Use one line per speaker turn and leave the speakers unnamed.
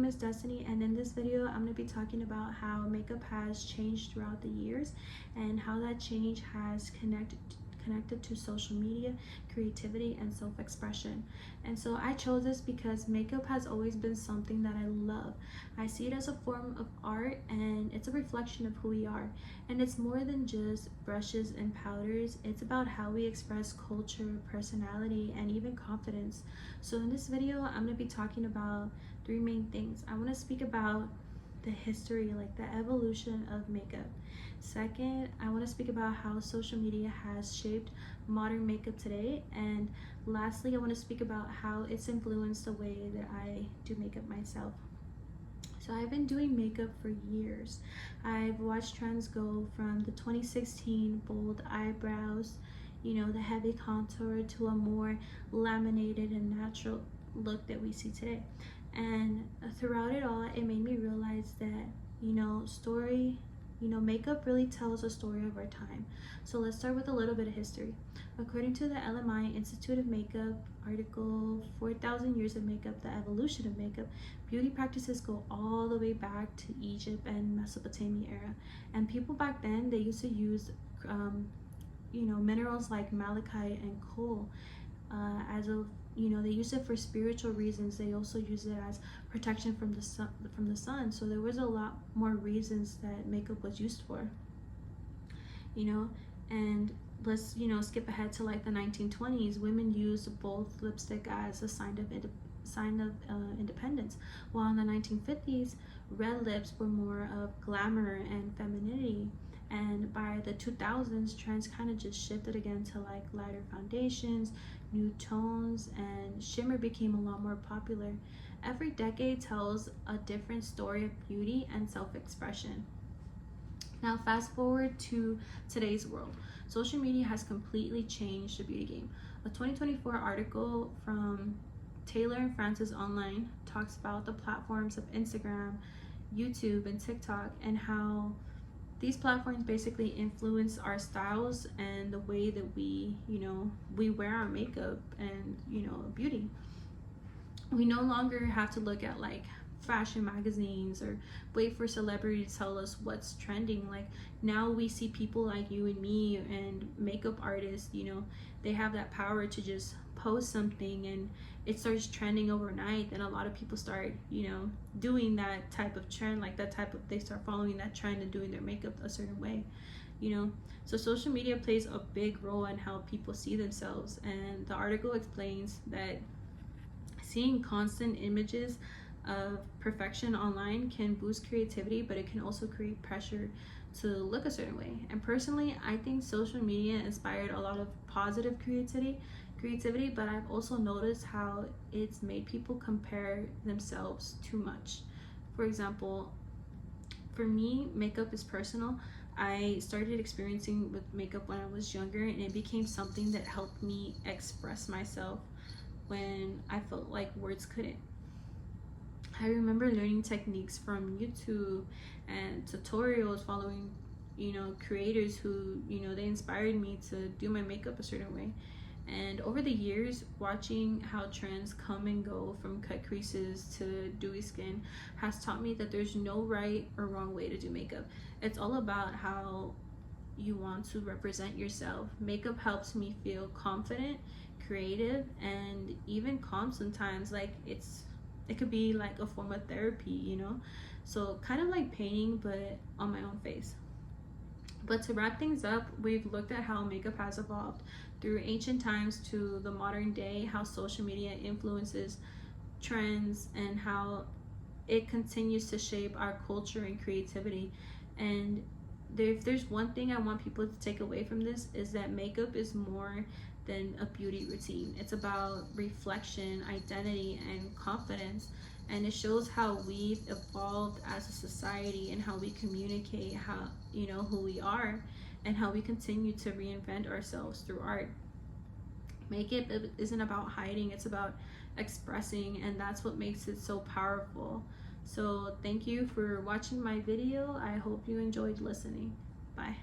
is Destiny, and in this video I'm going to be talking about how makeup has changed throughout the years and how that change has connected to social media, creativity, and self-expression. And so I chose this because makeup has always been something that I love. I see it as a form of art, and it's a reflection of who we are. And it's more than just brushes and powders. It's about how we express culture, personality, and even confidence. So in this video I'm going to be talking about three main things. I want to speak about the history, like the evolution of makeup. Second, I want to speak about how social media has shaped modern makeup today. And lastly, I want to speak about how it's influenced the way that I do makeup myself. So I've been doing makeup for years. I've watched trends go from the 2016 bold eyebrows, the heavy contour, to a more laminated and natural look that we see today. And throughout it all, it made me realize that, makeup really tells a story of our time. So let's start with a little bit of history. According to the LMI Institute of Makeup article, 4,000 Years of Makeup, the Evolution of Makeup, beauty practices go all the way back to Egypt and Mesopotamia era. And people back then, they used to use, minerals like malachite and coal they used it for spiritual reasons. They also used it as protection from the sun. So there was a lot more reasons that makeup was used for. And let's skip ahead to like the 1920s. Women used both lipstick as a sign of independence, while in the 1950s red lips were more of glamour and femininity. And by the 2000s, trends kind of just shifted again to like lighter foundations, new tones, and shimmer became a lot more popular. Every decade tells a different story of beauty and self-expression. Now fast forward to today's world. Social media has completely changed the beauty game. A 2024 article from Taylor and Francis Online talks about the platforms of Instagram, YouTube, and TikTok, and how these platforms basically influence our styles and the way that we wear our makeup and beauty. We no longer have to look at like fashion magazines or wait for celebrities to tell us what's trending. Like now we see people like you and me and makeup artists, they have that power to just post something and it starts trending overnight. And a lot of people start doing that type of trend, like they start following that trend and doing their makeup a certain way. So social media plays a big role in how people see themselves. And the article explains that seeing constant images of perfection online can boost creativity, but it can also create pressure to look a certain way. And personally, I think social media inspired a lot of positive creativity, but I've also noticed how it's made people compare themselves too much. For example, for me, makeup is personal. I started experiencing with makeup when I was younger, and it became something that helped me express myself when I felt like words couldn't. I remember learning techniques from YouTube and tutorials, following creators who they inspired me to do my makeup a certain way. And over the years, watching how trends come and go, from cut creases to dewy skin, has taught me that there's no right or wrong way to do makeup. It's all about how you want to represent yourself. Makeup helps me feel confident, creative, and even calm sometimes. Like it could be like a form of therapy, so kind of like painting but on my own face. But to wrap things up, we've looked at how makeup has evolved through ancient times to the modern day, how social media influences trends, and how it continues to shape our culture and creativity. And if there's one thing I want people to take away from this, is that makeup is more than a beauty routine. It's about reflection, identity, and confidence. And it shows how we've evolved as a society and how we communicate how who we are, and how we continue to reinvent ourselves through art. Makeup isn't about hiding, it's about expressing, and that's what makes it so powerful. So thank you for watching my video. I hope you enjoyed listening. Bye.